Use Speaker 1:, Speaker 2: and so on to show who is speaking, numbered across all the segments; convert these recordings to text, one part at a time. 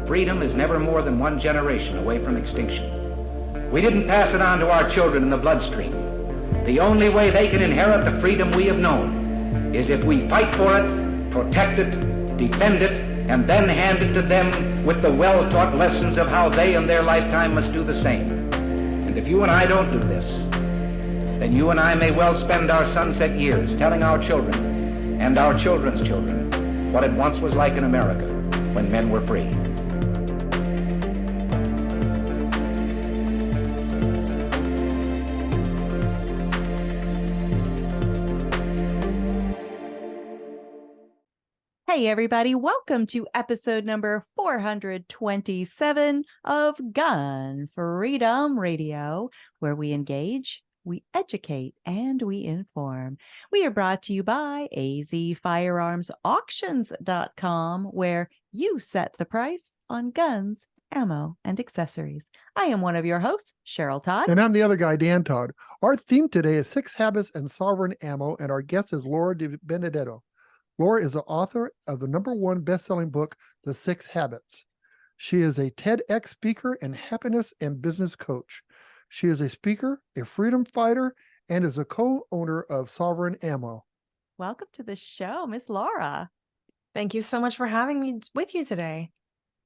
Speaker 1: freedom is never more than one generation away from extinction. We didn't pass it on to our children in the bloodstream. The only way they can inherit the freedom we have known is if we fight for it, protect it, defend it, and then hand it to them with the well-taught lessons of how they in their lifetime must do the same. And if you and I don't do this, then you and I may well spend our sunset years telling our children and our children's children what it once was like in America when men were free.
Speaker 2: Hey everybody, welcome to episode number 427 of Gun Freedom Radio, where we engage, we educate, and we inform. We are brought to you by azfirearmsauctions.com, where you set the price on guns, ammo, and accessories. I am one of your hosts, Cheryl Todd.
Speaker 3: And I'm the other guy, Dan Todd. Our theme today is 6 Habits and Sovereign Ammo, and our guest is Laura DiBenedetto. Laura is the author of the #1 best-selling book, The 6 Habits. She is a TEDx speaker and happiness and business coach. She is a speaker, a freedom fighter, and is a co-owner of Sovereign Ammo.
Speaker 2: Welcome to the show, Miss Laura.
Speaker 4: Thank you so much for having me with you today.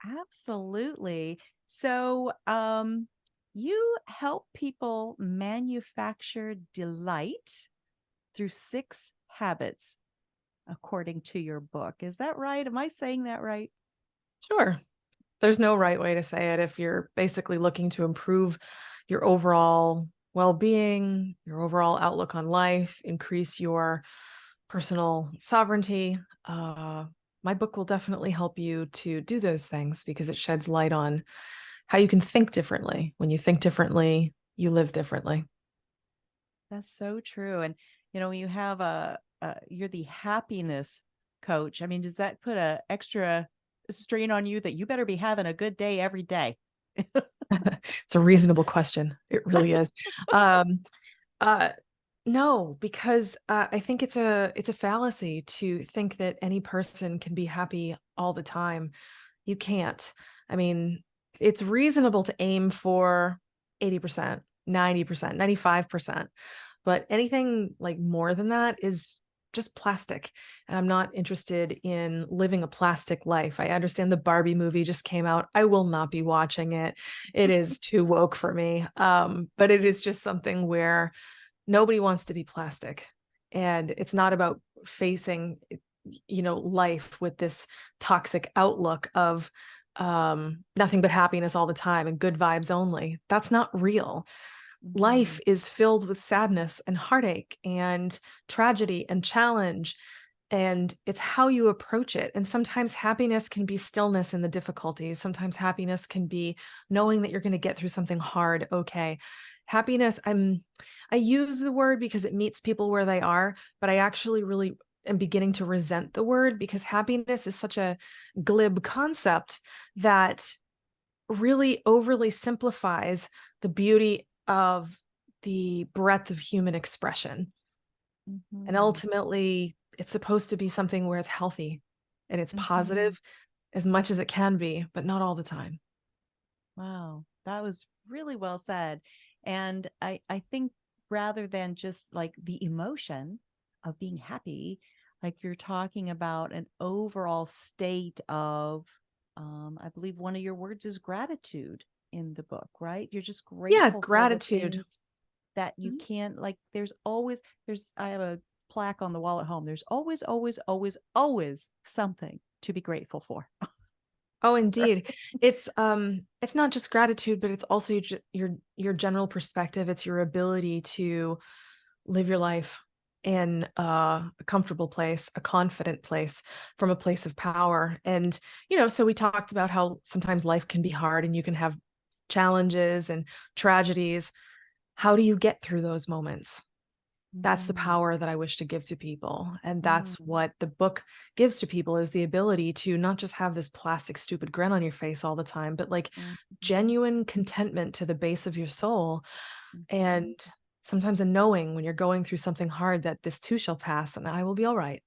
Speaker 2: Absolutely. So, you help people manufacture delight through 6 habits, according to your book. Is that right? Am I saying that right?
Speaker 4: Sure. There's no right way to say it. If you're basically looking to improve your overall well-being, your overall outlook on life, increase your personal sovereignty, my book will definitely help you to do those things because it sheds light on how you can think differently. When you think differently, you live differently.
Speaker 2: That's so true. And, you know, you have you're the happiness coach. I mean, does that put a extra strain on you that you better be having a good day every day?
Speaker 4: It's a reasonable question. It really is. No, because I think it's a fallacy to think that any person can be happy all the time. You can't. I mean, it's reasonable to aim for 80%, 90%, 95%, but anything like more than that is just plastic. And I'm not interested in living a plastic life. I understand the Barbie movie just came out. I will not be watching it. It is too woke for me. But it is just something where nobody wants to be plastic. And it's not about facing, life with this toxic outlook of nothing but happiness all the time and good vibes only. That's not real. Life is filled with sadness and heartache and tragedy and challenge, and it's how you approach it. And sometimes happiness can be stillness in the difficulties. Sometimes happiness can be knowing that you're going to get through something hard. Okay. Happiness, I use the word because it meets people where they are, but I actually really am beginning to resent the word because happiness is such a glib concept that really overly simplifies the beauty of the breadth of human expression. And ultimately, it's supposed to be something where it's healthy and it's positive as much as it can be, but not all the time.
Speaker 2: Wow, that was really well said. And I think rather than just like the emotion of being happy, like you're talking about an overall state of, I believe one of your words is gratitude in the book, right? You're just grateful.
Speaker 4: Yeah, gratitude.
Speaker 2: That you can't, like, I have a plaque on the wall at home. There's always, always, always, always something to be grateful for.
Speaker 4: Oh, indeed. It's not just gratitude, but it's also your general perspective. It's your ability to live your life in a comfortable place, a confident place, from a place of power. And, so we talked about how sometimes life can be hard and you can have challenges and tragedies. How do you get through those moments? That's the power that I wish to give to people. And that's what the book gives to people, is the ability to not just have this plastic, stupid grin on your face all the time, but like genuine contentment to the base of your soul. And sometimes a knowing when you're going through something hard that this too shall pass and I will be all right.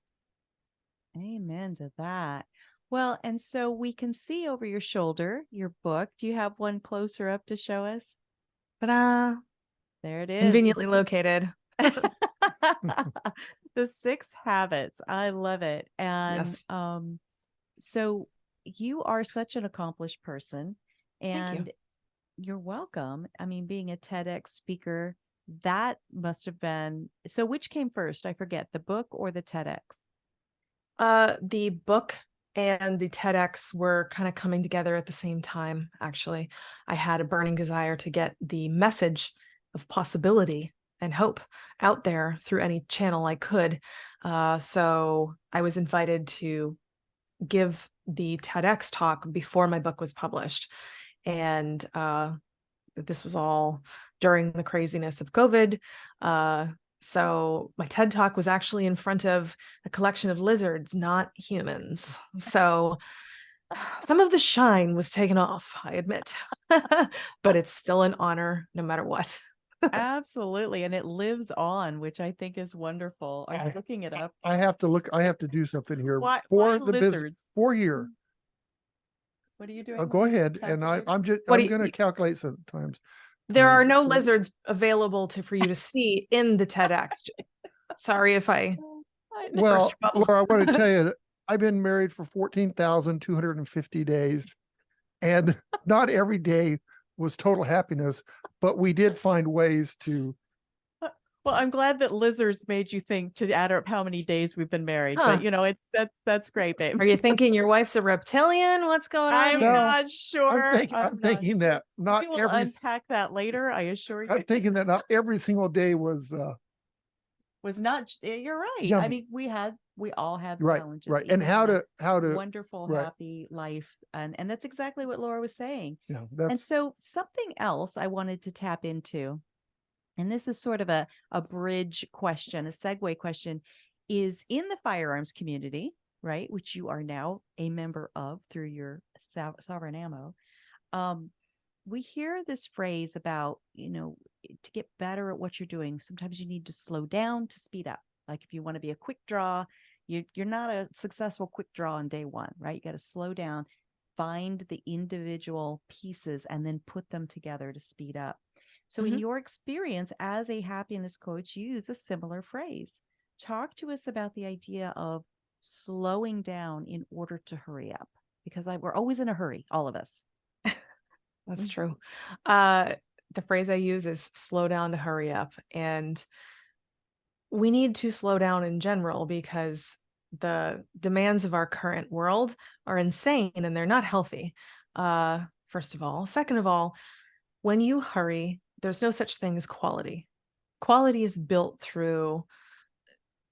Speaker 2: Amen to that. Well, and so we can see over your shoulder your book. Do you have one closer up to show us?
Speaker 4: Ta-da!
Speaker 2: There it is.
Speaker 4: Conveniently located.
Speaker 2: The 6 habits. I love it. And
Speaker 4: Yes.
Speaker 2: so you are such an accomplished person,
Speaker 4: Thank you.
Speaker 2: and you're welcome. I mean, being a TEDx speaker, that must have been, so which came first? I forget, the book or the TEDx?
Speaker 4: The book and the TEDx were kind of coming together at the same time, actually. I had a burning desire to get the message of possibility and hope out there through any channel I could. So I was invited to give the TEDx talk before my book was published. And this was all during the craziness of COVID. So my TED Talk was actually in front of a collection of lizards, not humans. So some of the shine was taken off, I admit, but it's still an honor no matter what.
Speaker 2: Absolutely. And it lives on, which I think is wonderful. Are you looking it up?
Speaker 3: I have to look. I have to do something here
Speaker 2: Why
Speaker 3: for the business
Speaker 2: lizards?
Speaker 3: for here.
Speaker 2: What are you doing?
Speaker 3: Go ahead, and I'm going to calculate sometimes.
Speaker 4: There are no lizards available for you to see in the TEDx. Sorry if I.
Speaker 3: Well, Laura, I want to tell you that I've been married for 14,250 days, and not every day was total happiness, but we did find ways to.
Speaker 2: Well, I'm glad that lizards made you think to add up how many days we've been married.
Speaker 4: Huh.
Speaker 2: But that's great, babe.
Speaker 4: Are you thinking your wife's a reptilian? What's going on
Speaker 2: I'm
Speaker 4: here?
Speaker 2: not sure.
Speaker 3: I'm thinking that not
Speaker 2: we will
Speaker 3: every.
Speaker 2: unpack that later. I assure you.
Speaker 3: I'm thinking that not every single day was
Speaker 2: not. You're right.
Speaker 3: yummy.
Speaker 2: I mean, we all have challenges.
Speaker 3: Right. And how to
Speaker 2: wonderful, happy life, and that's exactly what Laura was saying.
Speaker 3: Yeah.
Speaker 2: And so something else I wanted to tap into, and this is sort of a bridge question, a segue question, is in the firearms community, right, which you are now a member of through your Sovereign Ammo. We hear this phrase about, to get better at what you're doing, sometimes you need to slow down to speed up. Like if you want to be a quick draw, you're not a successful quick draw on day one, right? You got to slow down, find the individual pieces, and then put them together to speed up. So in your experience as a happiness coach, you use a similar phrase. Talk to us about the idea of slowing down in order to hurry up, because we're always in a hurry, all of us.
Speaker 4: That's true. The phrase I use is slow down to hurry up. And we need to slow down in general because the demands of our current world are insane and they're not healthy. First of all. Second of all, when you hurry, there's no such thing as quality. Quality is built through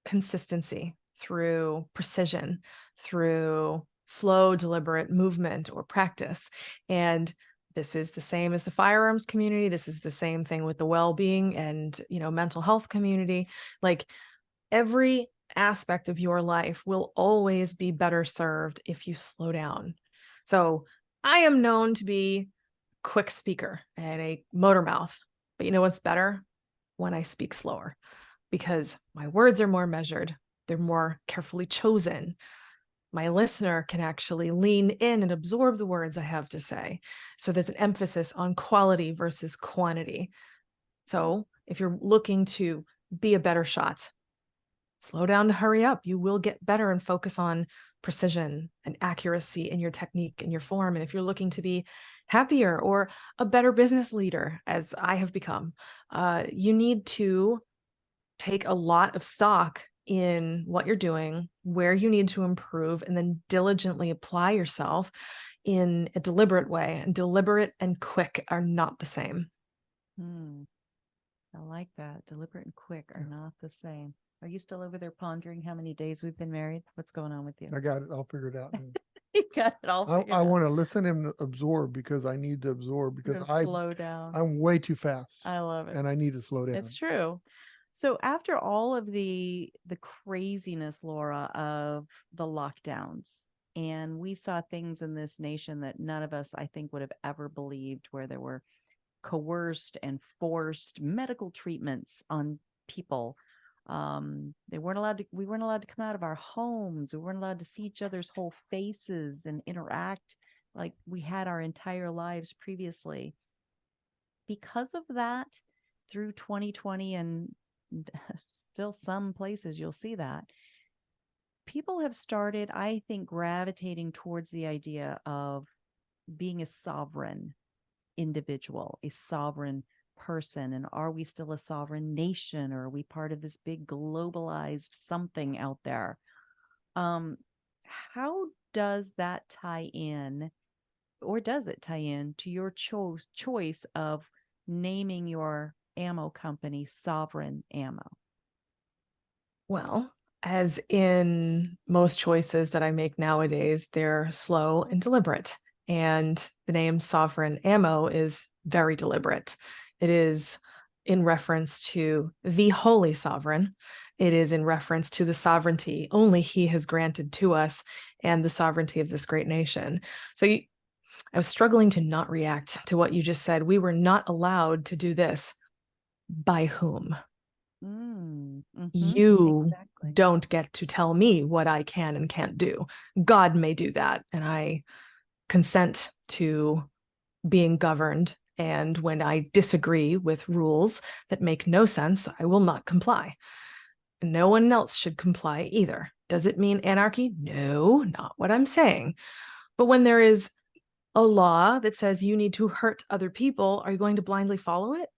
Speaker 4: consistency, through precision, through slow, deliberate movement or practice. And this is the same as the firearms community. This is the same thing with the well-being and, mental health community. Like every aspect of your life will always be better served if you slow down. So I am known to be a quick speaker and a motor mouth, but you know what's better? When I speak slower, because my words are more measured. They're more carefully chosen. My listener can actually lean in and absorb the words I have to say. So there's an emphasis on quality versus quantity. So if you're looking to be a better shot, slow down to hurry up. You will get better and focus on precision and accuracy in your technique and your form. And if you're looking to be happier or a better business leader, as I have become, you need to take a lot of stock in what you're doing, where you need to improve, and then diligently apply yourself in a deliberate way. And deliberate and quick are not the same.
Speaker 2: I like that. Deliberate and quick are not the same. Are you still over there pondering how many days we've been married? What's going on with you?
Speaker 3: I got it all figured out.
Speaker 2: You got it all figured out.
Speaker 3: I want to listen and absorb because I need to absorb because
Speaker 2: slow down.
Speaker 3: I'm way too fast.
Speaker 2: I love it.
Speaker 3: And I need to slow down.
Speaker 2: It's true. So after all of the craziness, Laura, of the lockdowns, and we saw things in this nation that none of us, I think, would have ever believed, where there were coerced and forced medical treatments on people. We weren't allowed to come out of our homes. We weren't allowed to see each other's whole faces and interact like we had our entire lives previously. Because of that, through 2020, and still some places you'll see that, people have started, I think, gravitating towards the idea of being a sovereign individual, a sovereign person. And are we still a sovereign nation, or are we part of this big globalized something out there? How does that tie in, or does it tie in to your choice of naming your ammo company Sovereign Ammo?
Speaker 4: Well, as in most choices that I make nowadays, they're slow and deliberate. And the name Sovereign Ammo is very deliberate. It is in reference to the Holy Sovereign. It is in reference to the sovereignty only He has granted to us and the sovereignty of this great nation. So I was struggling to not react to what you just said. We were not allowed to do this. By whom? You
Speaker 2: Exactly.
Speaker 4: don't get to tell me what I can and can't do. God may do that, and I consent to being governed. And when I disagree with rules that make no sense, I will not comply. No one else should comply either. Does it mean anarchy? No, not what I'm saying. But when there is a law that says you need to hurt other people, are you going to blindly follow it?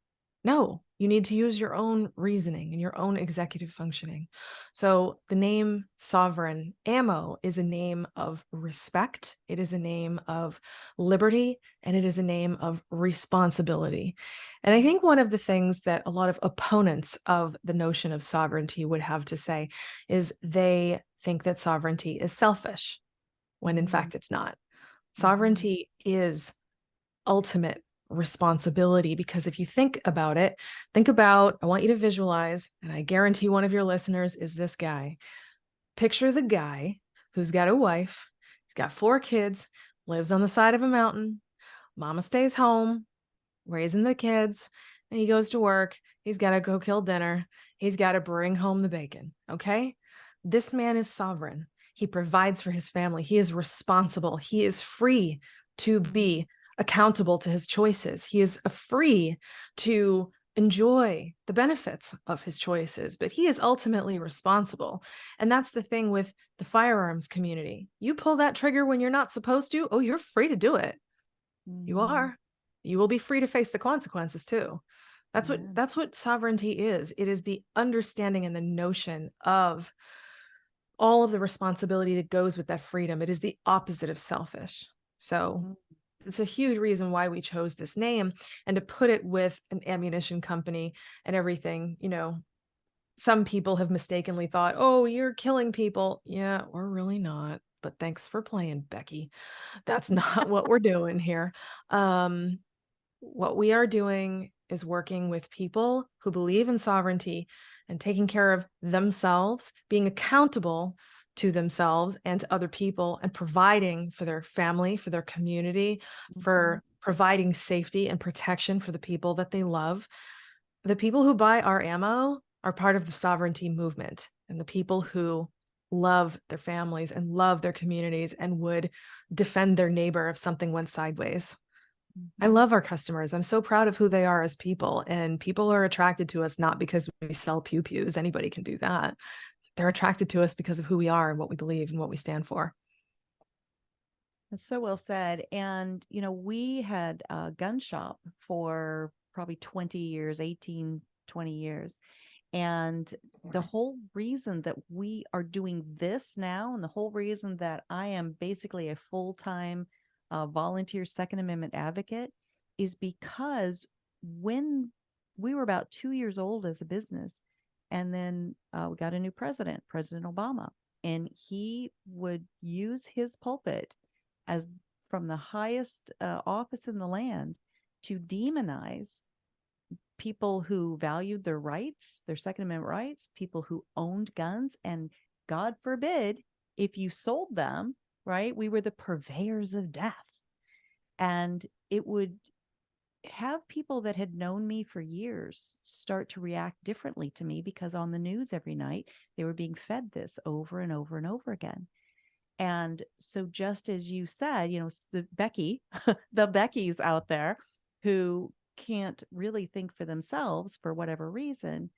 Speaker 4: No, you need to use your own reasoning and your own executive functioning. So the name Sovereign Ammo is a name of respect. It is a name of liberty, and it is a name of responsibility. And I think one of the things that a lot of opponents of the notion of sovereignty would have to say is they think that sovereignty is selfish, when in fact it's not. Sovereignty is ultimate responsibility, because if you think about it, I want you to visualize, and I guarantee one of your listeners is this guy. Picture the guy who's got a wife, he's got 4 kids, lives on the side of a mountain. Mama stays home, raising the kids, and he goes to work. He's got to go kill dinner. He's got to bring home the bacon. Okay? This man is sovereign. He provides for his family. He is responsible. He is free to be accountable to his choices. He is free to enjoy the benefits of his choices, but he is ultimately responsible. And that's the thing with the firearms community. You pull that trigger when you're not supposed to, oh, you're free to do it. You are. You will be free to face the consequences too. That's what sovereignty is. It is the understanding and the notion of all of the responsibility that goes with that freedom. It is the opposite of selfish. So it's a huge reason why we chose this name, and to put it with an ammunition company and everything. You know, some people have mistakenly thought, oh, you're killing people. Yeah, we're really not. But thanks for playing, Becky. That's not what we're doing here. What we are doing is working with people who believe in sovereignty and taking care of themselves, being accountable to themselves and to other people, and providing for their family, for their community, for providing safety and protection for the people that they love. The people who buy our ammo are part of the sovereignty movement, and the people who love their families and love their communities and would defend their neighbor if something went sideways. I love our customers. I'm so proud of who they are as people, and people are attracted to us not because we sell pew-pews. Anybody can do that. They're attracted to us because of who we are and what we believe and what we stand for.
Speaker 2: That's so well said. And, you know, we had a gun shop for probably 20 years, 18, 20 years. And the whole reason that we are doing this now, and the whole reason that I am basically a full-time volunteer Second Amendment advocate, is because when we were about 2 years old as a business, and then we got a new president, President Obama, and he would use his pulpit as from the highest office in the land to demonize people who valued their rights, their Second Amendment rights, people who owned guns, and God forbid if you sold them, right? We were the purveyors of death. And it would have people that had known me for years start to react differently to me, because on the news every night, they were being fed this over and over and over again. And so just as you said, the Beckys out there who can't really think for themselves for whatever reason,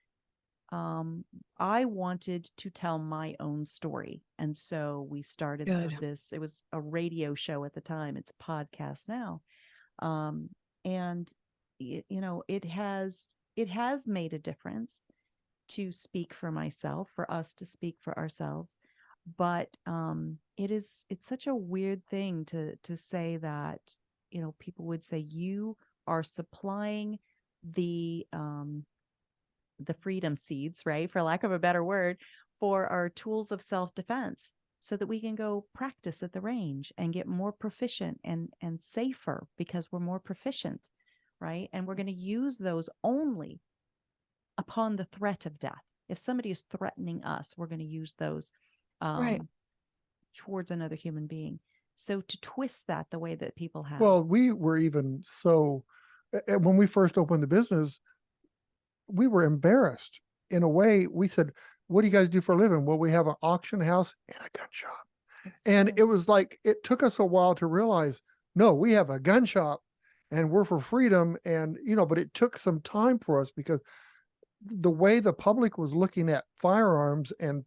Speaker 2: I wanted to tell my own story. And so we started this, it was a radio show at the time, it's a podcast now. And it has made a difference to speak for myself, for us to speak for ourselves. But it's such a weird thing to say that, people would say you are supplying the freedom seeds, right, for lack of a better word, for our tools of self-defense, so that we can go practice at the range and get more proficient and safer, because we're more proficient, right? And we're going to use those only upon the threat of death. If somebody is threatening us, we're going to use those towards another human being. So to twist that the way that people have.
Speaker 3: Well, we were even when we first opened the business, we were embarrassed. In a way, we said, what do you guys do for a living? Well, we have an auction house and a gun shop. And it was like, it took us a while to realize, no, we have a gun shop and we're for freedom. And, but it took some time for us, because the way the public was looking at firearms and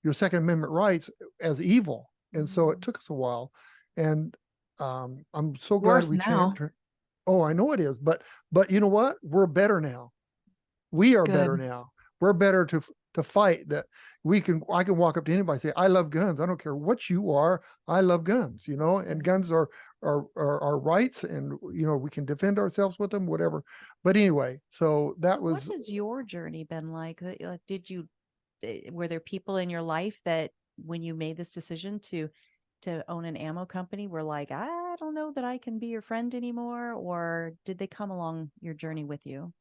Speaker 3: your Second Amendment rights as evil. And so it took us a while. And I'm so glad we changed. Oh, I know it is. But you know what? We're better now. We are better now. We're better to fight. That I can walk up to anybody and say, I love guns. I don't care what you are. I love guns, and guns are rights, and, we can defend ourselves with them, whatever. But anyway, so
Speaker 2: what has your journey been like? Were there people in your life that when you made this decision to own an ammo company were like, I don't know that I can be your friend anymore? Or did they come along your journey with you?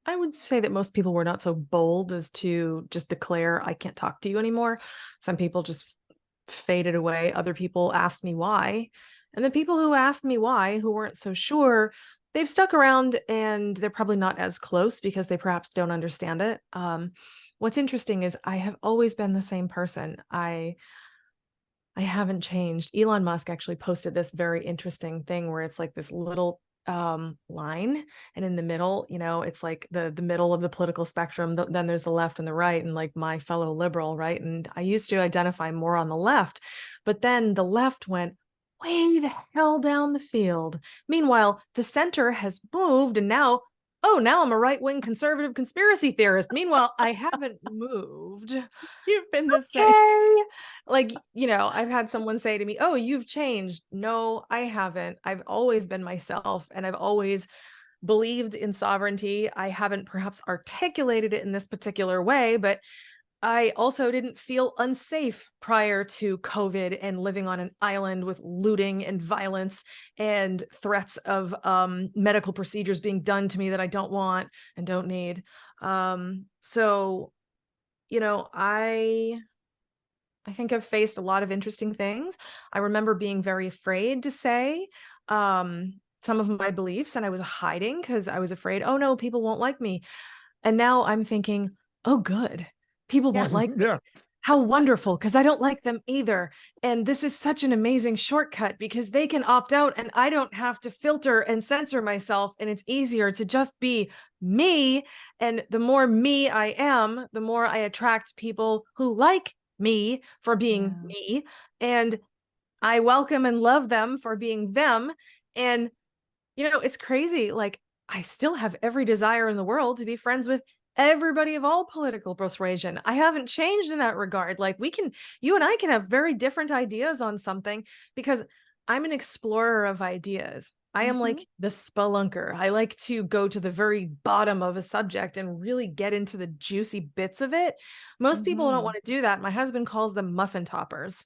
Speaker 4: I would say that most people were not so bold as to just declare, I can't talk to you anymore. Some people just faded away. Other people asked me why. And the people who asked me why, who weren't so sure, they've stuck around, and they're probably not as close because they perhaps don't understand it. What's interesting is I have always been the same person. I haven't changed. Elon Musk actually posted this very interesting thing where it's like this little line, and in the middle, it's like the middle of the political spectrum. Then there's the left and the right, and like my fellow liberal, right? And I used to identify more on the left, but then the left went way the hell down the field. Meanwhile, the center has moved, and now I'm a right-wing conservative conspiracy theorist. Meanwhile, I haven't moved.
Speaker 2: You've been the same.
Speaker 4: Like, I've had someone say to me, oh, you've changed. No, I haven't. I've always been myself, and I've always believed in sovereignty. I haven't perhaps articulated it in this particular way, but I also didn't feel unsafe prior to COVID and living on an island with looting and violence and threats of medical procedures being done to me that I don't want and don't need. So, I think I've faced a lot of interesting things. I remember being very afraid to say some of my beliefs, and I was hiding because I was afraid, oh no, people won't like me. And now I'm thinking, oh, good. People won't like me. How wonderful, because I don't like them either. And this is such an amazing shortcut because they can opt out and I don't have to filter and censor myself. And it's easier to just be me. And the more me I am, the more I attract people who like me for being me. And I welcome and love them for being them. And, it's crazy. Like, I still have every desire in the world to be friends with everybody of all political persuasion. I haven't changed in that regard. Like, you and I can have very different ideas on something because I'm an explorer of ideas. I am like the spelunker. I like to go to the very bottom of a subject and really get into the juicy bits of it. Most people don't want to do that. My husband calls them muffin toppers.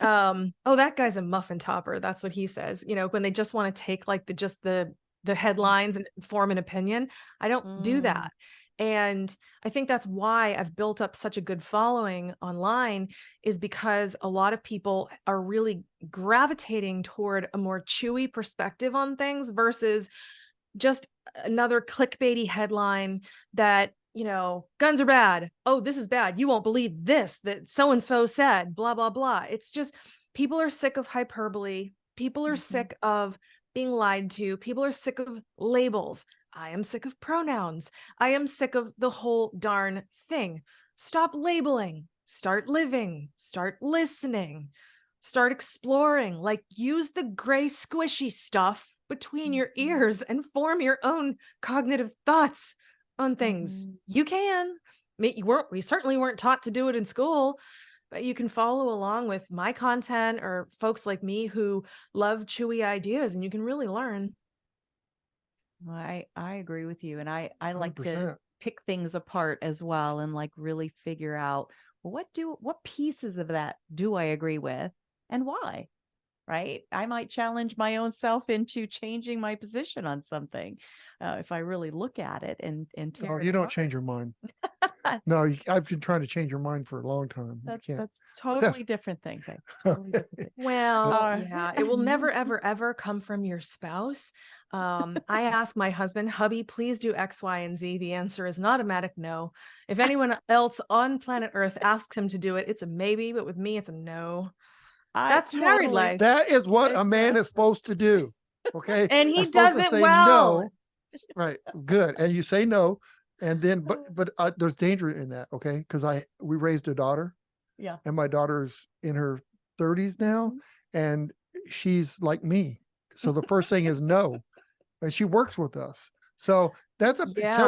Speaker 4: Oh, that guy's a muffin topper. That's what he says. When they just want to take like the headlines and form an opinion. I don't do that. And I think that's why I've built up such a good following online, is because a lot of people are really gravitating toward a more chewy perspective on things versus just another clickbaity headline that, guns are bad. Oh, this is bad. You won't believe this, that so-and-so said, blah, blah, blah. It's just, people are sick of hyperbole. People are sick of being lied to. People are sick of labels. I am sick of pronouns. I am sick of the whole darn thing. Stop labeling, start living, start listening, start exploring, like use the gray squishy stuff between your ears and form your own cognitive thoughts on things. You can. We certainly weren't taught to do it in school, but you can follow along with my content or folks like me who love chewy ideas, and you can really learn.
Speaker 2: I agree with you. And I like
Speaker 3: 100%.
Speaker 2: to pick things apart as well and like really figure out, well, what pieces of that do I agree with and why? Right? I might challenge my own self into changing my position on something if I really look at it and tear
Speaker 3: Oh,
Speaker 2: it
Speaker 3: you don't
Speaker 2: apart.
Speaker 3: change your mind. No, I've been trying to change your mind for a long time. You can't.
Speaker 2: That's totally different thing. Totally different thing.
Speaker 4: Well, yeah, it will never, ever, ever come from your spouse. I ask my husband, hubby, please do X, Y, and Z. The answer is an automatic no. If anyone else on planet Earth asks him to do it, it's a maybe, but with me, it's a no. That's married life.
Speaker 3: That is what a man is supposed to do. Okay.
Speaker 4: And he
Speaker 3: You're supposed
Speaker 4: does
Speaker 3: to
Speaker 4: it
Speaker 3: say
Speaker 4: well.
Speaker 3: no. Right. Good. And you say no. And then, but there's danger in that. Okay. Because we raised a daughter.
Speaker 2: Yeah.
Speaker 3: And my daughter's in her 30s now, and she's like me. So the first thing is no. And she works with us. So tell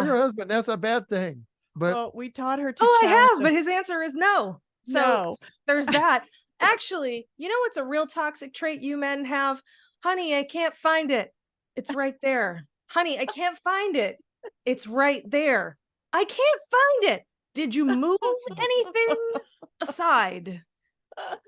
Speaker 3: your husband that's a bad thing. But
Speaker 2: well, we taught her to
Speaker 4: I have, but his answer is no. So
Speaker 2: no.
Speaker 4: There's that. Actually, you know what's a real toxic trait you men have? Honey, I can't find it. It's right there. Honey, I can't find it. It's right there. I can't find it. Did you move anything aside?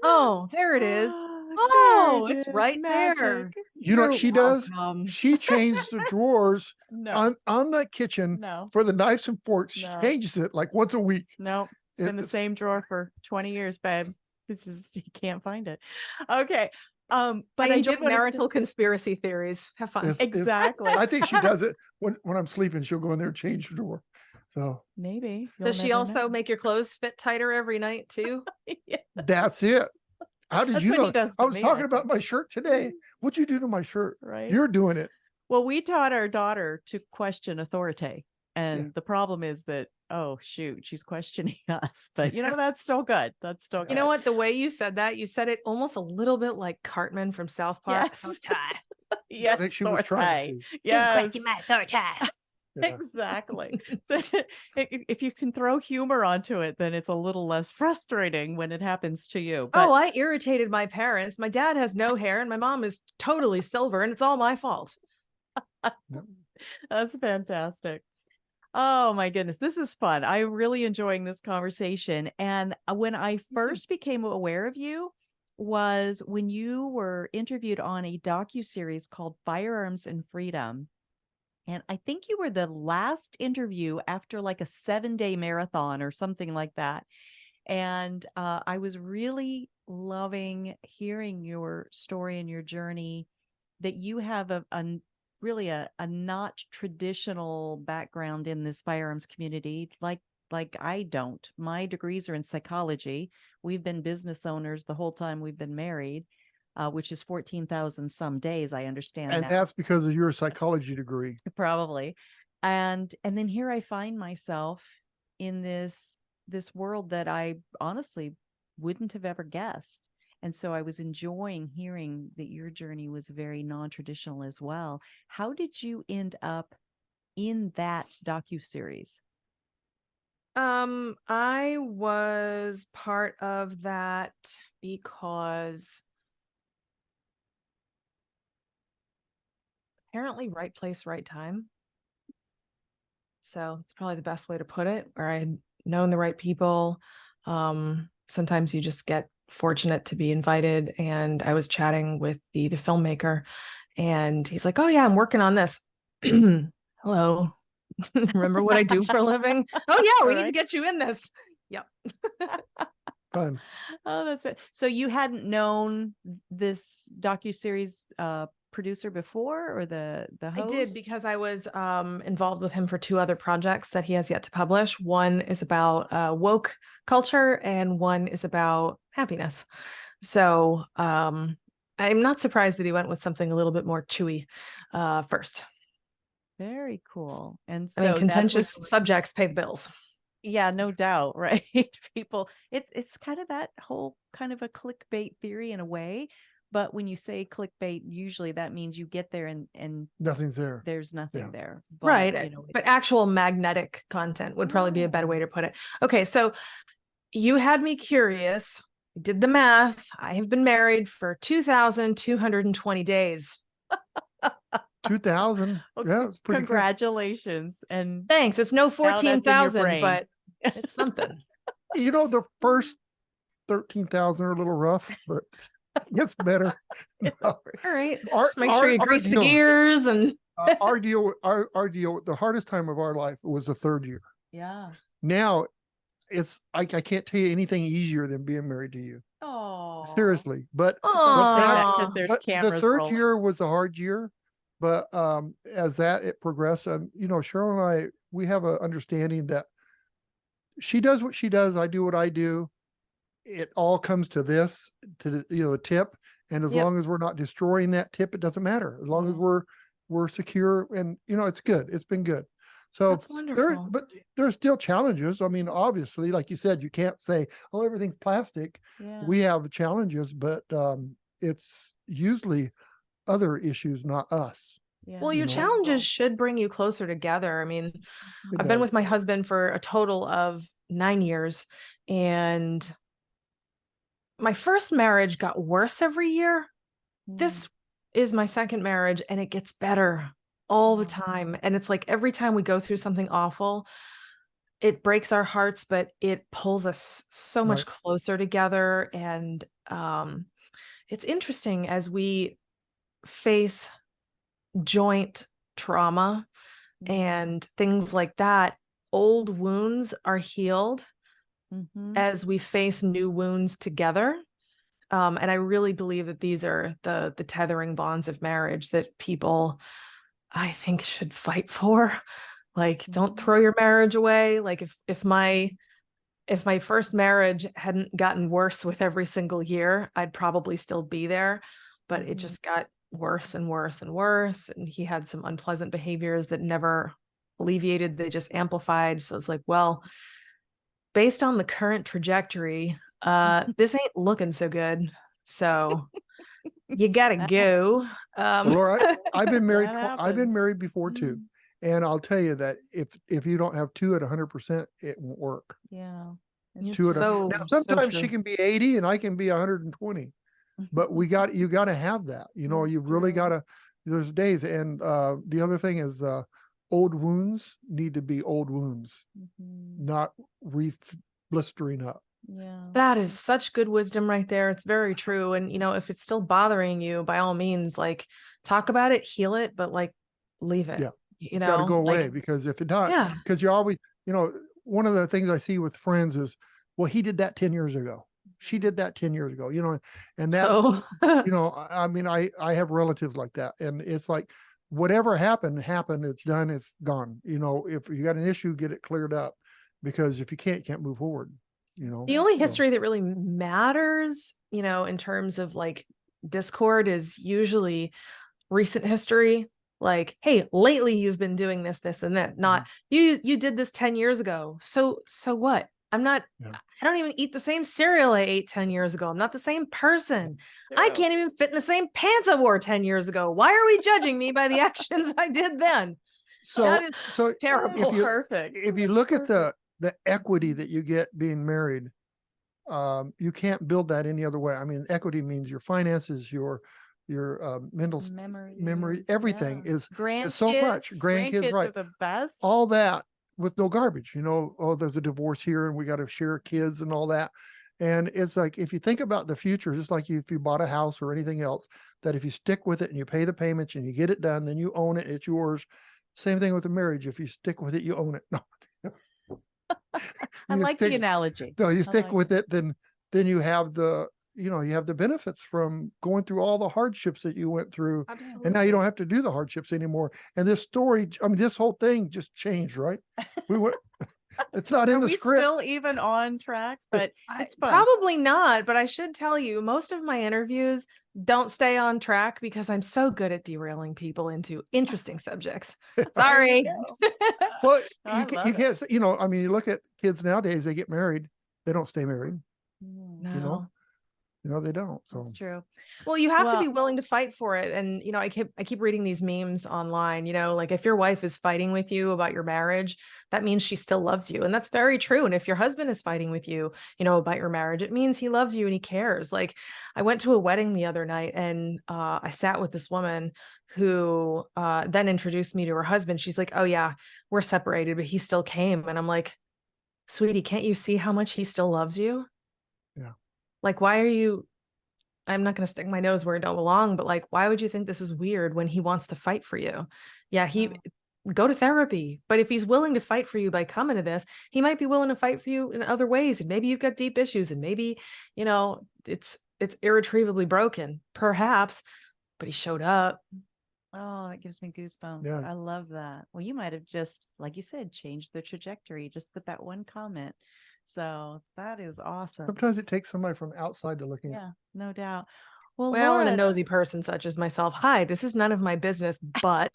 Speaker 4: Oh, there it is. Oh, it's right there.
Speaker 3: you know what she does?
Speaker 4: Welcome.
Speaker 3: She changed the drawers
Speaker 2: No.
Speaker 3: on the kitchen
Speaker 2: No.
Speaker 3: for the knives and forks. She
Speaker 2: No.
Speaker 3: changes it like once a week.
Speaker 2: No. It's been the same drawer for 20 years, babe. It's just you can't find it. Okay. But
Speaker 4: I enjoy marital conspiracy theories. Have fun.
Speaker 2: Exactly.
Speaker 3: I think she does it when I'm sleeping. She'll go in there and change the drawer. So
Speaker 2: maybe.
Speaker 4: Does she also make your clothes fit tighter every night too?
Speaker 2: Yes.
Speaker 3: That's it. How did
Speaker 2: That's
Speaker 3: you
Speaker 2: what
Speaker 3: know?
Speaker 2: he does
Speaker 3: I
Speaker 2: to
Speaker 3: was
Speaker 2: me,
Speaker 3: talking
Speaker 2: I
Speaker 3: about my shirt today. What'd you do to my shirt?
Speaker 2: Right.
Speaker 3: You're doing it.
Speaker 2: Well, we taught our daughter to question authority. And the problem is that, oh, shoot, she's questioning us. But, that's still good. That's still good.
Speaker 4: You know what? The way you said it almost a little bit like Cartman from South Park.
Speaker 2: Yes.
Speaker 3: Yes, I think she was trying to.
Speaker 2: Yes.
Speaker 4: Don't question my authority.
Speaker 3: Yeah.
Speaker 2: Exactly. If you can throw humor onto it, then it's a little less frustrating when it happens to you. But,
Speaker 4: I irritated my parents. My dad has no hair and my mom is totally silver and it's all my fault.
Speaker 2: That's fantastic. Oh my goodness, this is fun. I'm really enjoying this conversation. And when I first became aware of you was when you were interviewed on a DocuSeries called Firearms and Freedom. And I think you were the last interview after like a 7-day marathon or something like that. And I was really loving hearing your story and your journey, that you have a not traditional background in this firearms community like I don't. My degrees are in psychology. We've been business owners the whole time we've been married, which is 14,000 some days, I understand.
Speaker 3: And
Speaker 2: now.
Speaker 3: that's because of your psychology degree.
Speaker 2: Probably. And then here I find myself in this world that I honestly wouldn't have ever guessed. And so I was enjoying hearing that your journey was very non-traditional as well. How did you end up in that docuseries?
Speaker 4: I was part of that because apparently right place, right time. So it's probably the best way to put it, where I had known the right people. Sometimes you just get fortunate to be invited, and I was chatting with the filmmaker, and he's like, oh yeah, I'm working on this. Hello, Remember what I do for a living? Oh yeah, we need to
Speaker 2: Right.
Speaker 4: get you in this. Yep.
Speaker 3: Fun.
Speaker 2: Oh, that's right. So you hadn't known this docuseries producer before, or the
Speaker 4: I
Speaker 2: host?
Speaker 4: did, because I was involved with him for 2 other projects that he has yet to publish. One is about woke culture, and one is about happiness. So I'm not surprised that he went with something a little bit more chewy first.
Speaker 2: Very cool. And
Speaker 4: I mean,
Speaker 2: so that's
Speaker 4: contentious
Speaker 2: what,
Speaker 4: subjects pay the bills.
Speaker 2: yeah, no doubt, right? People, it's kind of that whole kind of a clickbait theory in a way. But when you say clickbait, usually that means you get there and
Speaker 3: Nothing's there.
Speaker 2: there's nothing
Speaker 3: Yeah.
Speaker 2: there. But,
Speaker 4: Right.
Speaker 2: you know,
Speaker 4: But actual magnetic content would probably be a better way to put it. Okay, so you had me curious. I did the math. I have been married for 2,220 days.
Speaker 3: 2000.
Speaker 2: okay,
Speaker 3: Yeah, it's pretty good.
Speaker 2: congratulations. And
Speaker 4: Thanks. It's no
Speaker 2: now that's in your
Speaker 4: 14,000,
Speaker 2: brain.
Speaker 4: but it's something.
Speaker 3: You know, the first 13,000 are a little rough, but it gets better.
Speaker 4: All right.
Speaker 3: Our-
Speaker 4: Just make sure you
Speaker 3: our
Speaker 4: grease the
Speaker 3: deal-
Speaker 4: gears and
Speaker 3: Our deal, the hardest time of our life was the 3rd year.
Speaker 2: yeah.
Speaker 3: Now it's I can't tell you anything easier than being married to you.
Speaker 2: Oh,
Speaker 3: Seriously. But
Speaker 4: Aw.
Speaker 2: because there's
Speaker 3: but
Speaker 2: cameras.
Speaker 3: the 3rd
Speaker 2: rolling.
Speaker 3: year was a hard year, but as it progressed, you know, Cheryl and I, we have an understanding that she does what she does, I do what I do. It all comes to this, to the, you know, the tip, and as
Speaker 4: Yep.
Speaker 3: long as we're not destroying that tip, it doesn't matter. As long as
Speaker 2: Yeah.
Speaker 3: we're secure, and you know, it's good. It's been good. So
Speaker 4: That's wonderful.
Speaker 3: but there's still challenges. I mean, obviously, like you said, you can't say, oh, everything's plastic.
Speaker 2: Yeah.
Speaker 3: We have challenges, but it's usually other issues, not us.
Speaker 2: Yeah.
Speaker 4: Well, your
Speaker 3: know.
Speaker 4: challenges should bring you closer together. I mean,
Speaker 3: It
Speaker 4: I've been
Speaker 3: does.
Speaker 4: with my husband for a total of 9 years, and my first marriage got worse every year. This is my second marriage, and it gets better all the
Speaker 2: Wow.
Speaker 4: time. And it's like every time we go through something awful, it breaks our hearts, but it pulls us so much
Speaker 3: Right.
Speaker 4: closer together. And it's interesting as we face joint trauma and things like that, old wounds are healed
Speaker 2: Mhm.
Speaker 4: as we face new wounds together. And I really believe that these are the tethering bonds of marriage that people, I think, should fight for. Like, don't throw your marriage away. Like, if my first marriage hadn't gotten worse with every single year, I'd probably still be there. But it
Speaker 2: Mhm.
Speaker 4: just got worse and worse and worse. And he had some unpleasant behaviors that never alleviated, they just amplified. So it's like, well, based on the current trajectory, this ain't looking so good. So you gotta go.
Speaker 3: Well, Laura, I've been married.
Speaker 2: That
Speaker 3: I've been
Speaker 2: happens.
Speaker 3: married before too, and I'll tell you that if you don't have 2 at 100%, it won't work.
Speaker 2: Yeah.
Speaker 4: It's
Speaker 3: 2 at
Speaker 4: so
Speaker 3: now, sometimes she
Speaker 4: true.
Speaker 3: can be 80 and I can be 120, but you got to have that. You know,
Speaker 2: That's
Speaker 3: you really
Speaker 2: true.
Speaker 3: got to. There's days, and the other thing is, old wounds need to be old wounds,
Speaker 2: Mhm.
Speaker 3: not blistering up.
Speaker 2: Yeah.
Speaker 4: That is such good wisdom right there. It's very true. And, you know, if it's still bothering you, by all means, like, talk about it, heal it, but like, leave it.
Speaker 3: Yeah.
Speaker 4: You
Speaker 3: It's got to
Speaker 4: know,
Speaker 3: go away,
Speaker 4: like,
Speaker 3: because if it not,
Speaker 4: yeah.
Speaker 3: because you always, you know, one of the things I see with friends is, well, he did that 10 years ago. She did that 10 years ago, you know, and that's,
Speaker 4: So
Speaker 3: you know, I mean, I have relatives like that, and it's like, whatever happened, it's done, it's gone. You know, if you got an issue, get it cleared up, because if you can't move forward, you know.
Speaker 4: the only
Speaker 3: So,
Speaker 4: history that really matters, you know, in terms of like discord is usually recent history. Like, hey, lately you've been doing this, this, and that. Not you did this 10 years ago. So what? I'm not,
Speaker 3: Yeah.
Speaker 4: I don't even eat the same cereal I ate 10 years ago. I'm not the same person. I can't even fit in the same pants I wore 10 years ago. Why are we judging me by the actions I did then?
Speaker 3: so,
Speaker 4: That is
Speaker 3: so
Speaker 4: terrible.
Speaker 3: if you
Speaker 2: Perfect.
Speaker 3: if you look at the equity that you get being married, you can't build that any other way. I mean, equity means your finances, your mental memory, everything is so much. Grandkids, right?
Speaker 2: Are the best.
Speaker 3: All that with no garbage, you know. Oh, there's a divorce here and we got to share kids and all that. And it's like, if you think about the future, just like if you bought a house or anything else, that if you stick with it and you pay the payments and you get it done, then you own it, it's yours. Same thing with a marriage. If you stick with it, you own it. No.
Speaker 2: I like the analogy.
Speaker 3: No, you
Speaker 2: I
Speaker 3: stick
Speaker 2: like
Speaker 3: with it, then you have the, you have the benefits from going through all the hardships that you went through.
Speaker 4: Absolutely.
Speaker 3: And now you don't have to do the hardships anymore. And this story, I mean, this whole thing just changed, right? We went, it's not in
Speaker 2: Are
Speaker 3: the
Speaker 2: we
Speaker 3: script.
Speaker 2: still even on track? But it's fun.
Speaker 4: Probably not, but I should tell you, most of my interviews don't stay on track because I'm so good at derailing people into interesting subjects. Sorry.
Speaker 3: Well,
Speaker 2: I
Speaker 3: you
Speaker 2: love it.
Speaker 3: can't, I mean, you look at kids nowadays, they get married, they don't stay married,
Speaker 4: No.
Speaker 3: They don't. So
Speaker 2: That's true.
Speaker 4: Well, you have to be
Speaker 2: Well-
Speaker 4: willing to fight for it. And, I keep reading these memes online, like if your wife is fighting with you about your marriage, that means she still loves you. And that's very true. And if your husband is fighting with you, about your marriage, it means he loves you and he cares. Like I went to a wedding the other night and I sat with this woman who then introduced me to her husband. She's like, oh yeah, we're separated, but he still came. And I'm like, sweetie, can't you see how much he still loves you?
Speaker 3: Yeah.
Speaker 4: Like, why are you, I'm not going to stick my nose where it don't belong, but like, why would you think this is weird when he wants to fight for you? Yeah, go to therapy. But if he's willing to fight for you by coming to this, he might be willing to fight for you in other ways. And maybe you've got deep issues and maybe, it's irretrievably broken, perhaps, but he showed up.
Speaker 2: Oh, that gives me goosebumps.
Speaker 3: Yeah.
Speaker 2: I love that. Well, you might have just, like you said, changed the trajectory just with that one comment. So that is awesome.
Speaker 3: sometimes it takes somebody from outside to looking at.
Speaker 2: Yeah, no doubt. Well,
Speaker 4: Well, and a
Speaker 2: Laura,
Speaker 4: nosy person such as myself. Hi, this is none of my business, but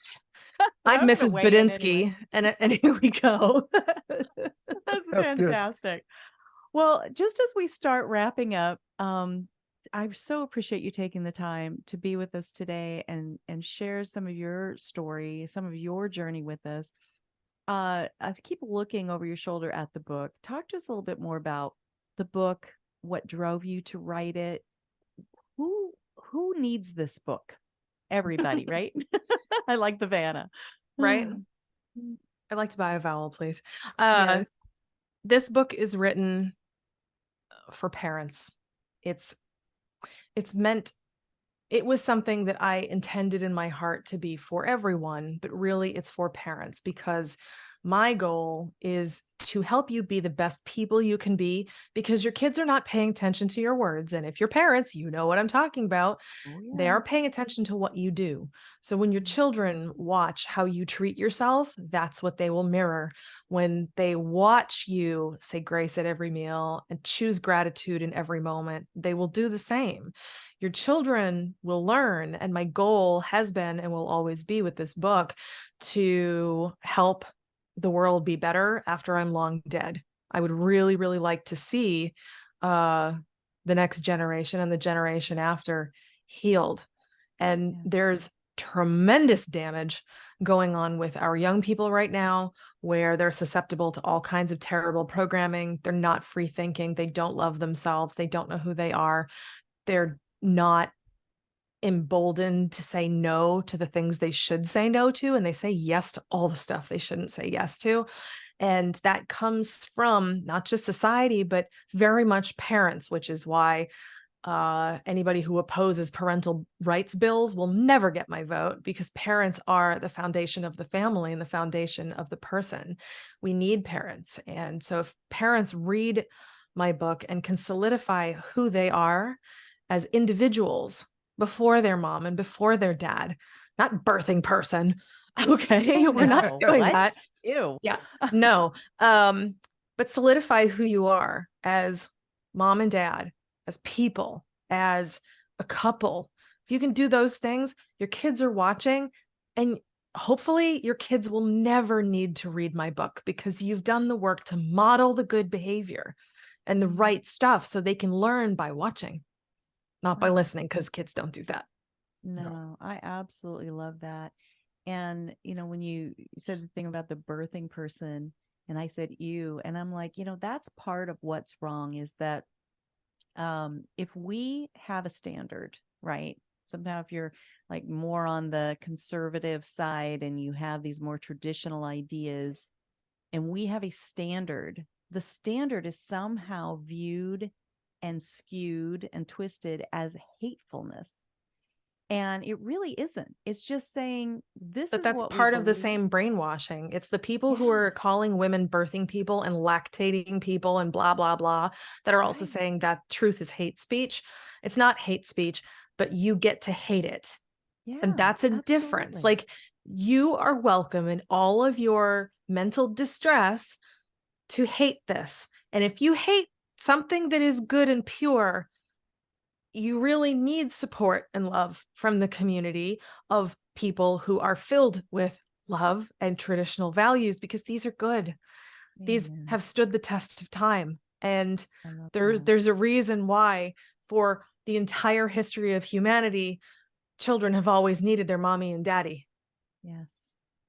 Speaker 4: I'm
Speaker 2: I'm gonna
Speaker 4: Mrs.
Speaker 2: weigh in
Speaker 4: Badinsky,
Speaker 2: anyway.
Speaker 4: and here we go.
Speaker 2: That's
Speaker 3: That's good.
Speaker 2: fantastic. Well, just as we start wrapping up, I so appreciate you taking the time to be with us today and share some of your story, some of your journey with us. I keep looking over your shoulder at the book. Talk to us a little bit more about the book, what drove you to write it. Who needs this book? Everybody, right? I like the Vanna.
Speaker 4: Right? I'd like to buy a vowel, please.
Speaker 2: Yes.
Speaker 4: This book is written for parents. It's meant, it was something that I intended in my heart to be for everyone, but really it's for parents because my goal is to help you be the best people you can be because your kids are not paying attention to your words. And if you're parents, you know what I'm talking about.
Speaker 2: Oh,
Speaker 4: They
Speaker 2: yeah.
Speaker 4: are paying attention to what you do. So when your children watch how you treat yourself, that's what they will mirror. When they watch you say grace at every meal and choose gratitude in every moment, they will do the same. Your children will learn. And my goal has been and will always be with this book to help the world be better after I'm long dead. I would really, really like to see the next generation and the generation after healed. And there's tremendous damage going on with our young people right now, where they're susceptible to all kinds of terrible programming. They're not free thinking. They don't love themselves. They don't know who they are. They're not emboldened to say no to the things they should say no to, and they say yes to all the stuff they shouldn't say yes to. And that comes from not just society, but very much parents, which is why anybody who opposes parental rights bills will never get my vote, because parents are the foundation of the family and the foundation of the person. We need parents. And so if parents read my book and can solidify who they are as individuals before their mom and before their dad, not birthing person. Okay. We're not doing that.
Speaker 2: Ew.
Speaker 4: Yeah. No. But solidify who you are as mom and dad, as people, as a couple. If you can do those things, your kids are watching, and hopefully your kids will never need to read my book because you've done the work to model the good behavior and the right stuff so they can learn by watching, not by listening, because kids don't do that.
Speaker 2: No, I absolutely love that. And, when you said the thing about the birthing person, and I said you, and I'm like, that's part of what's wrong is that if we have a standard, right? Somehow if you're like more on the conservative side and you have these more traditional ideas and we have a standard, the standard is somehow viewed and skewed and twisted as hatefulness. And it really isn't. It's just saying this
Speaker 4: But
Speaker 2: is
Speaker 4: that's
Speaker 2: what we
Speaker 4: part of the
Speaker 2: believe.
Speaker 4: same brainwashing. It's the people who are
Speaker 2: Yes.
Speaker 4: calling women birthing people and lactating people and blah, blah, blah, that are also
Speaker 2: Right.
Speaker 4: saying that truth is hate speech. It's not hate speech, but you get to hate it.
Speaker 2: Yeah.
Speaker 4: And that's a difference.
Speaker 2: Absolutely.
Speaker 4: Like, you are welcome in all of your mental distress to hate this. And if you hate something that is good and pure, you really need support and love from the community of people who are filled with love and traditional values, because these are good. These
Speaker 2: Amen.
Speaker 4: have stood the test of time. And
Speaker 2: I love
Speaker 4: there's
Speaker 2: that.
Speaker 4: a reason why, for the entire history of humanity, children have always needed their mommy and daddy.
Speaker 2: Yes.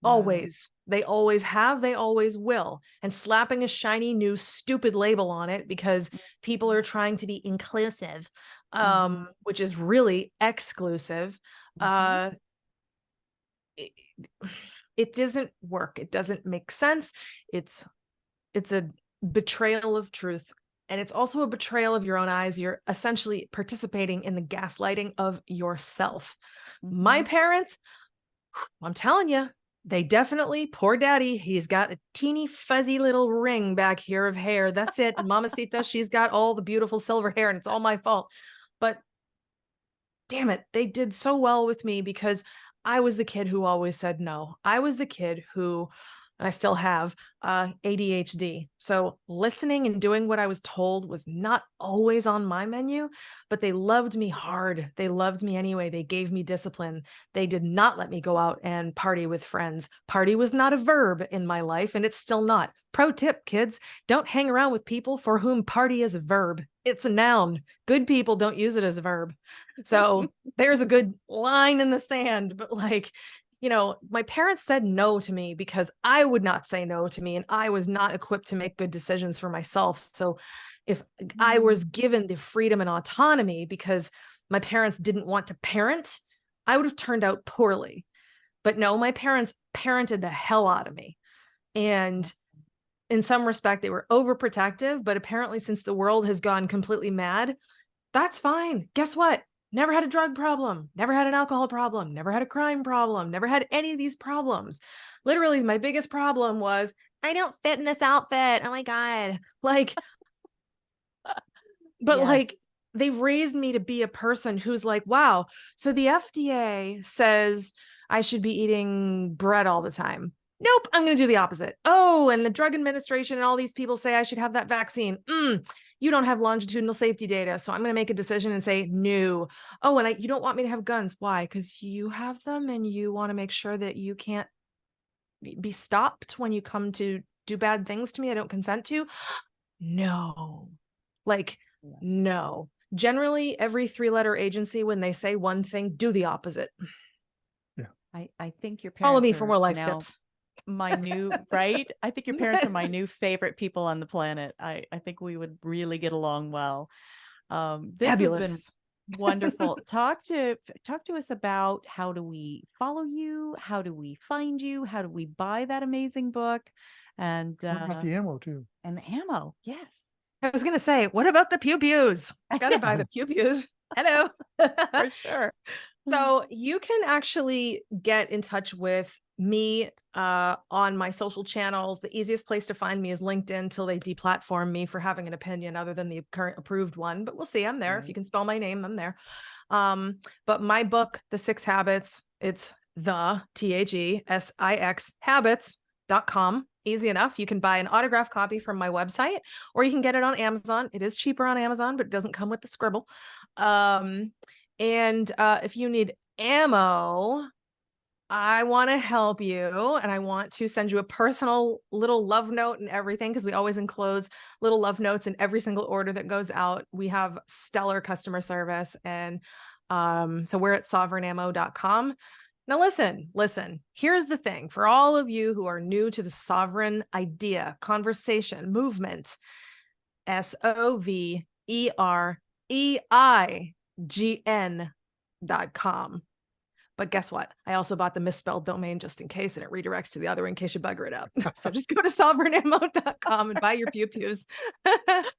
Speaker 2: Wow.
Speaker 4: Always. They always have, they always will. And slapping a shiny new stupid label on it because people are trying to be inclusive, which is really exclusive, it doesn't work. It doesn't make sense. It's a betrayal of truth. And it's also a betrayal of your own eyes. You're essentially participating in the gaslighting of yourself. My parents, I'm telling you, they definitely, poor daddy, he's got a teeny fuzzy little ring back here of hair. That's it. Mamacita, she's got all the beautiful silver hair, and it's all my fault. But damn it, they did so well with me, because I was the kid who always said no. I was the kid who, and I still have, ADHD. So listening and doing what I was told was not always on my menu, but they loved me hard. They loved me anyway. They gave me discipline. They did not let me go out and party with friends. Party was not a verb in my life, and it's still not. Pro tip, kids, don't hang around with people for whom party is a verb. It's a noun. Good people don't use it as a verb. So there's a good line in the sand. But like, you know, my parents said no to me because I would not say no to me, and I was not equipped to make good decisions for myself. So if I was given the freedom and autonomy because my parents didn't want to parent, I would have turned out poorly. But no, my parents parented the hell out of me. And in some respect, they were overprotective, but apparently since the world has gone completely mad, that's fine. Guess what? Never had a drug problem, never had an alcohol problem, never had a crime problem, never had any of these problems. Literally, my biggest problem was, I don't fit in this outfit. Oh my God. Like, but like, they've raised me to be a person who's like, wow, so the FDA says I should be eating bread all the time. Nope, I'm going to do the opposite. Oh, and the Drug Administration and all these people say I should have that vaccine. You don't have longitudinal safety data, so I'm going to make a decision and say no. Oh, and you don't want me to have guns. Why? Because you have them and you want to make sure that you can't be stopped when you come to do bad things to me I don't consent to. No. Like, no. Generally, every 3-letter agency, when they say one thing, do the opposite.
Speaker 3: Yeah.
Speaker 2: I think your parents
Speaker 4: Follow me for
Speaker 2: are
Speaker 4: more life
Speaker 2: now
Speaker 4: tips.
Speaker 2: my new, right? I think your parents are my new favorite people on the planet. I think we would really get along well. This
Speaker 4: Fabulous.
Speaker 2: has been wonderful. Talk to us about, how do we follow you? How do we find you? How do we buy that amazing book? And
Speaker 3: What about the ammo too?
Speaker 2: and the ammo. Yes.
Speaker 4: I was going to say, what about the pew-pews? Got to buy the pew-pews. Hello.
Speaker 2: For sure.
Speaker 4: So you can actually get in touch with me on my social channels. The easiest place to find me is LinkedIn till they deplatform me for having an opinion other than the current approved one. But we'll see. I'm there.
Speaker 2: Right.
Speaker 4: If you can spell my name, I'm there. But my book, The 6 Habits, it's the THESIX habits.com. Easy enough. You can buy an autographed copy from my website, or you can get it on Amazon. It is cheaper on Amazon, but it doesn't come with the scribble. And if you need ammo, I want to help you, and I want to send you a personal little love note and everything, because we always enclose little love notes in every single order that goes out. We have stellar customer service, and so we're at sovereignammo.com. Now listen, here's the thing for all of you who are new to the sovereign idea, conversation, movement, SOVEREIGN.com. But guess what? I also bought the misspelled domain just in case, and it redirects to the other in case you bugger it up. So just go to sovereignammo.com and buy your pew-pews.
Speaker 2: It's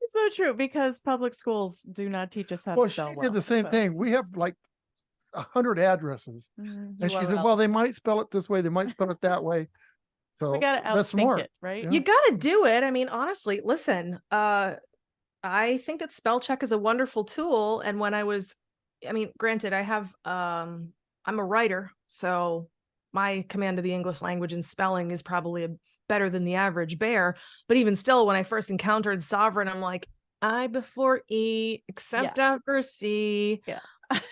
Speaker 2: so true, because public schools do not teach us how
Speaker 3: Well,
Speaker 2: to
Speaker 3: she
Speaker 2: spell
Speaker 3: did the same thing. We have like 100 addresses. And she said, well, they might spell it this way. They might spell it that way. So
Speaker 2: we got to
Speaker 3: that's
Speaker 2: outthink
Speaker 3: smart.
Speaker 2: it, right?
Speaker 3: Yeah.
Speaker 4: You got to do it. I mean, honestly, listen, I think that spell check is a wonderful tool. And when granted, I'm a writer, so my command of the English language and spelling is probably better than the average bear. But even still, when I first encountered sovereign, I'm like, I before E, except after C.
Speaker 2: Yeah.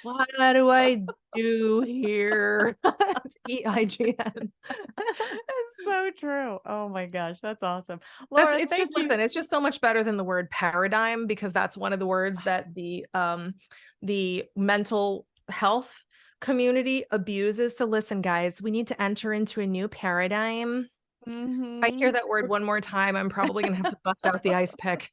Speaker 4: What do I do here? EIGN.
Speaker 2: It's so true. Oh my gosh, that's awesome. Laura,
Speaker 4: It's just so much better than the word paradigm, because that's one of the words that the mental health community abuses. So listen, guys, we need to enter into a new paradigm. If I hear that word one more time, I'm probably gonna have to bust out the ice pick.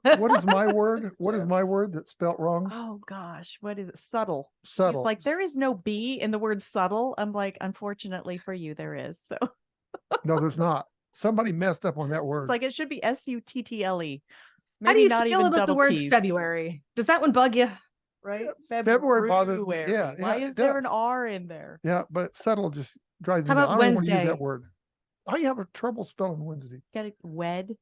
Speaker 3: What is my word? What is my word that's spelt wrong?
Speaker 2: Oh gosh, what is it? Subtle.
Speaker 3: Subtle.
Speaker 2: He's like, there is no B in the word subtle. I'm like, unfortunately for you, there is. So
Speaker 3: No, there's not. Somebody messed up on that word.
Speaker 2: it's like it should be SUTTLE.
Speaker 4: How do you
Speaker 2: not
Speaker 4: feel
Speaker 2: even
Speaker 4: about the
Speaker 2: double
Speaker 4: word
Speaker 2: T's.
Speaker 4: February? Does that one bug you?
Speaker 2: Right?
Speaker 3: February bothers me. Yeah.
Speaker 2: Why
Speaker 3: it
Speaker 2: is there an
Speaker 3: does.
Speaker 2: R in there?
Speaker 3: Yeah, but subtle just drives me
Speaker 4: How
Speaker 3: nuts.
Speaker 4: about
Speaker 3: I don't even want to use
Speaker 4: Wednesday?
Speaker 3: that word. I have a trouble spelling Wednesday.
Speaker 2: Get it? Wednesday.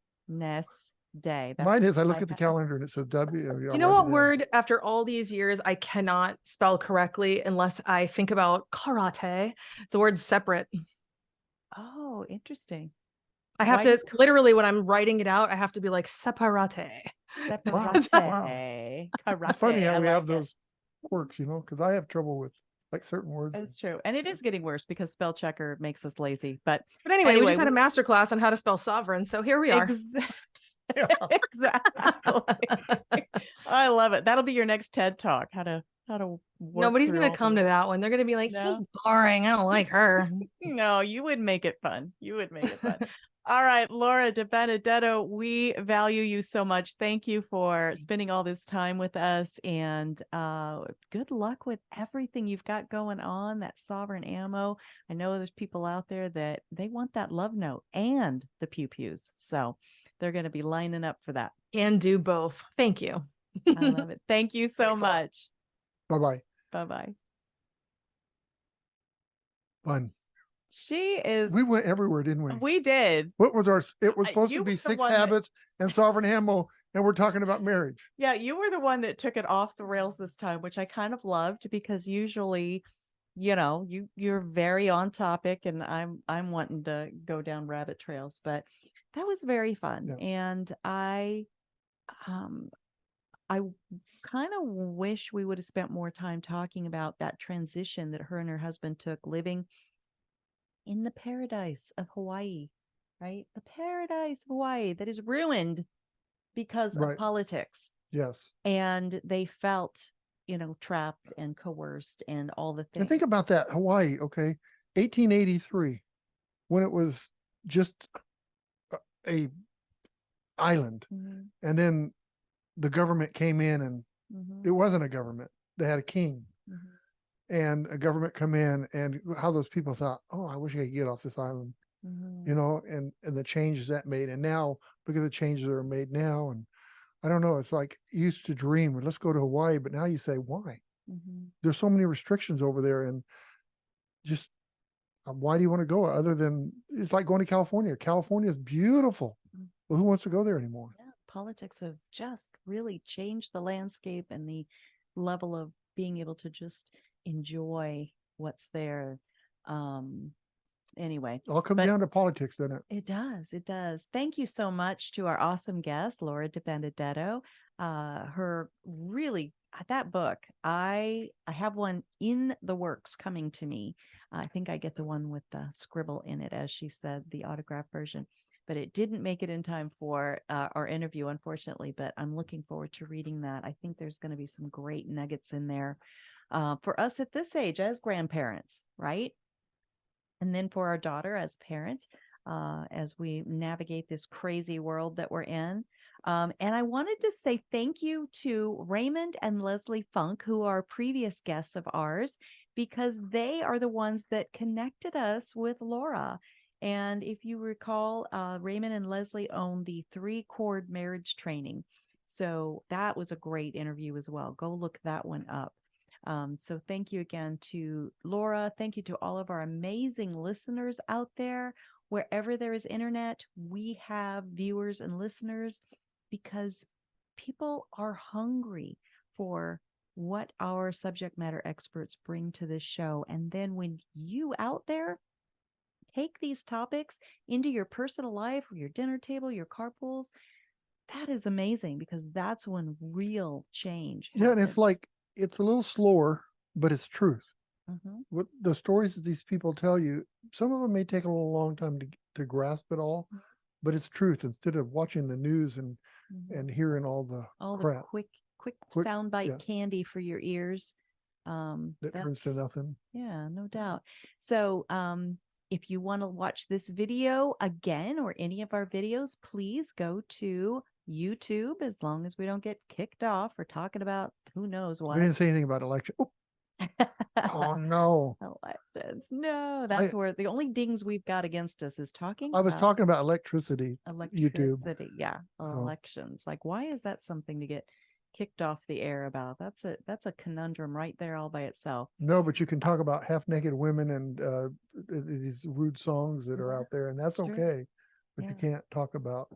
Speaker 3: Mine is, I look at the calendar and it says W.
Speaker 4: Do you know what word, after all these years, I cannot spell correctly unless I think about karate? It's the word separate.
Speaker 2: Oh, interesting.
Speaker 4: I have to literally, when I'm writing it out, I have to be like separate.
Speaker 2: Separate.
Speaker 3: Wow.
Speaker 2: Karate.
Speaker 3: It's funny how we
Speaker 2: I
Speaker 3: have
Speaker 2: like it.
Speaker 3: those quirks, because I have trouble with like certain words.
Speaker 2: It's true. And it is getting worse because spell checker makes us lazy. But
Speaker 4: anyway, we just had a master class on how to spell sovereign. So here we are.
Speaker 2: Exactly. I love it. That'll be your next TED talk. How to work.
Speaker 4: Nobody's going to come to that one. They're going to be like, she's boring. I don't like her.
Speaker 2: No, you would make it fun. You would make it fun. All right, Laura DiBenedetto, we value you so much. Thank you for spending all this time with us, and good luck with everything you've got going on, that sovereign ammo. I know there's people out there that they want that love note and the pew-pews. So they're going to be lining up for that.
Speaker 4: And do both. Thank you.
Speaker 2: I love it. Thank you so much.
Speaker 3: Bye-bye.
Speaker 2: Bye-bye.
Speaker 3: Fun.
Speaker 2: We
Speaker 3: went everywhere, didn't we?
Speaker 2: We did.
Speaker 3: What was it was supposed to be 6 habits and sovereign ammo, and we're talking about marriage.
Speaker 2: Yeah, you were the one that took it off the rails this time, which I kind of loved, because usually, you're very on topic, and I'm wanting to go down rabbit trails, but that was very fun. Yeah. And I kind of wish we would have spent more time talking about that transition that her and her husband took, living in the paradise of Hawaii, right? The paradise of Hawaii that is ruined because of politics.
Speaker 3: Yes.
Speaker 2: And they felt, trapped and coerced and all the things.
Speaker 3: And think about that, Hawaii, okay? 1883, when it was just a island. Mm-hmm. And then the government came in, and it wasn't a government. They had a king. Mm-hmm. And a government come in, and how those people thought, oh, I wish I could get off this island, and the changes that made. And now look at the changes that are made now. And I don't know, it's like you used to dream, let's go to Hawaii, but now you say, why? Mm-hmm. There's so many restrictions over there, and just why do you want to go, other than it's like going to California. California is beautiful. Mm-hmm. Well, who wants to go there anymore?
Speaker 2: Yeah, politics have just really changed the landscape and the level of being able to just enjoy what's there. Anyway,
Speaker 3: it all comes down to politics, doesn't it?
Speaker 2: It does. Thank you so much to our awesome guest, Laura DiBenedetto. Her really, that book, I have one in the works coming to me. I think I get the one with the scribble in it, as she said, the autograph version, but it didn't make it in time for our interview, unfortunately, but I'm looking forward to reading that. I think there's going to be some great nuggets in there for us at this age as grandparents, right? And then for our daughter as parent, as we navigate this crazy world that we're in. And I wanted to say thank you to Raymond and Leslie Funk, who are previous guests of ours, because they are the ones that connected us with Laura. And if you recall, Raymond and Leslie own the 3-Chord Marriage Training. So that was a great interview as well. Go look that one up. So thank you again to Laura. Thank you to all of our amazing listeners out there. Wherever there is internet, we have viewers and listeners because people are hungry for what our subject matter experts bring to this show. And then when you out there take these topics into your personal life or your dinner table, your carpools, that is amazing because that's when real change happens.
Speaker 3: Yeah, and it's like, it's a little slower, but it's truth. What the stories that these people tell you, some of them may take a little long time to grasp it all, but it's truth. Instead of watching the news and hearing all the crap,
Speaker 2: the quick soundbite candy for your ears,
Speaker 3: that turns to nothing.
Speaker 2: Yeah, no doubt. So if you want to watch this video again or any of our videos, please go to YouTube, as long as we don't get kicked off for talking about who knows what.
Speaker 3: We didn't say anything about election. Oh no.
Speaker 2: Elections. No, that's where the only dings we've got against us is talking.
Speaker 3: I was talking about electricity. YouTube.
Speaker 2: Yeah. Elections. Like, why is that something to get kicked off the air about? That's a conundrum right there all by itself.
Speaker 3: No, but you can talk about half-naked women and these rude songs that are out there, and that's okay. But you can't talk about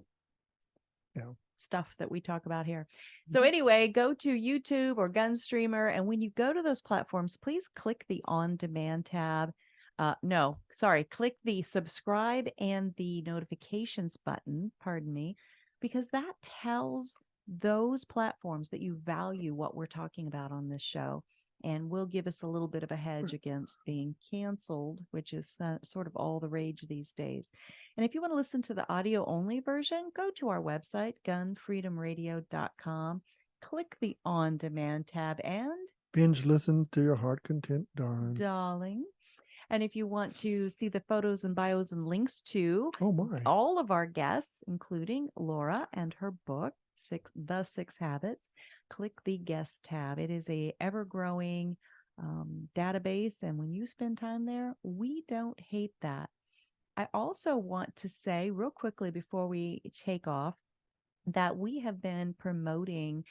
Speaker 2: stuff that we talk about here. So anyway, go to YouTube or Gunstreamer, and when you go to those platforms, please click the on-demand tab. Click the subscribe and the notifications button, because that tells those platforms that you value what we're talking about on this show, and will give us a little bit of a hedge against being canceled, which is sort of all the rage these days. And if you want to listen to the audio only version, go to our website, GunFreedomRadio.com, click the on demand tab, and
Speaker 3: binge listen to your heart content,
Speaker 2: darling. And if you want to see the photos and bios and links to all of our guests, including Laura and her book, The Six Habits, click the guest tab. It is a ever-growing database, and when you spend time there, we don't hate that. I also want to say real quickly before we take off that we have been promoting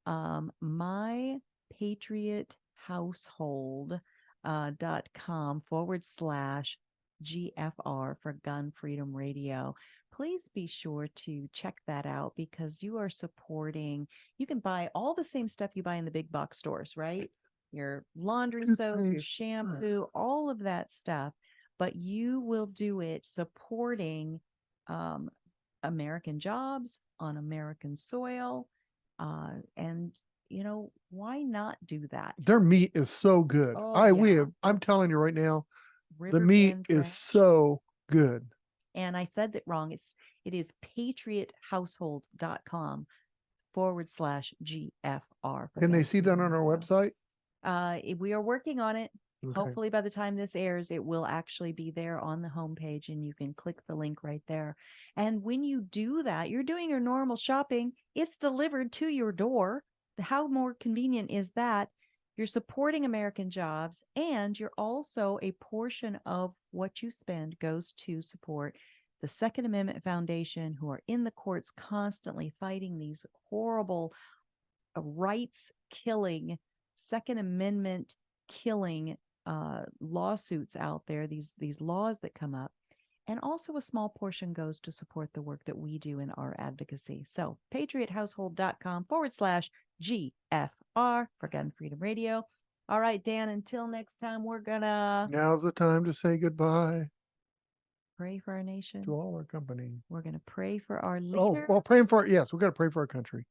Speaker 2: mypatriothousehold.com/GFR for Gun Freedom Radio. Please be sure to check that out because you are supporting. You can buy all the same stuff you buy in the big box stores, right? Your laundry soap, your shampoo, all of that stuff. But you will do it supporting American jobs on American soil. And, why not do that?
Speaker 3: Their meat is so good. I'm telling you right now, the meat is so good.
Speaker 2: And I said that wrong. It is patriothousehold.com/GFR.
Speaker 3: Can they see that on our website?
Speaker 2: We are working on it.
Speaker 3: Okay.
Speaker 2: Hopefully by the time this airs, it will actually be there on the homepage, and you can click the link right there. And when you do that, you're doing your normal shopping. It's delivered to your door. How more convenient is that? You're supporting American jobs, and you're also a portion of what you spend goes to support the Second Amendment Foundation, who are in the courts constantly fighting these horrible rights killing, Second Amendment killing lawsuits out there, these laws that come up. And also a small portion goes to support the work that we do in our advocacy. So patriothousehold.com/GFR for Gun Freedom Radio. All right, Dan, until next time,
Speaker 3: now's the time to say goodbye.
Speaker 2: Pray for our nation.
Speaker 3: To all our company.
Speaker 2: We're going to pray for our leaders.
Speaker 3: We've got to pray for our country.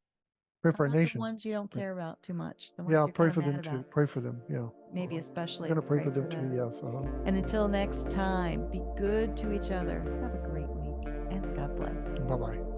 Speaker 3: Pray for our nation.
Speaker 2: The ones you don't care about too much. The ones
Speaker 3: yeah,
Speaker 2: you're
Speaker 3: pray for them
Speaker 2: about.
Speaker 3: too. Pray for them. Yeah.
Speaker 2: Maybe especially.
Speaker 3: I'm going to pray for them too. Yes.
Speaker 2: And until next time, be good to each other. Have a great week, and God bless.
Speaker 3: Bye-bye.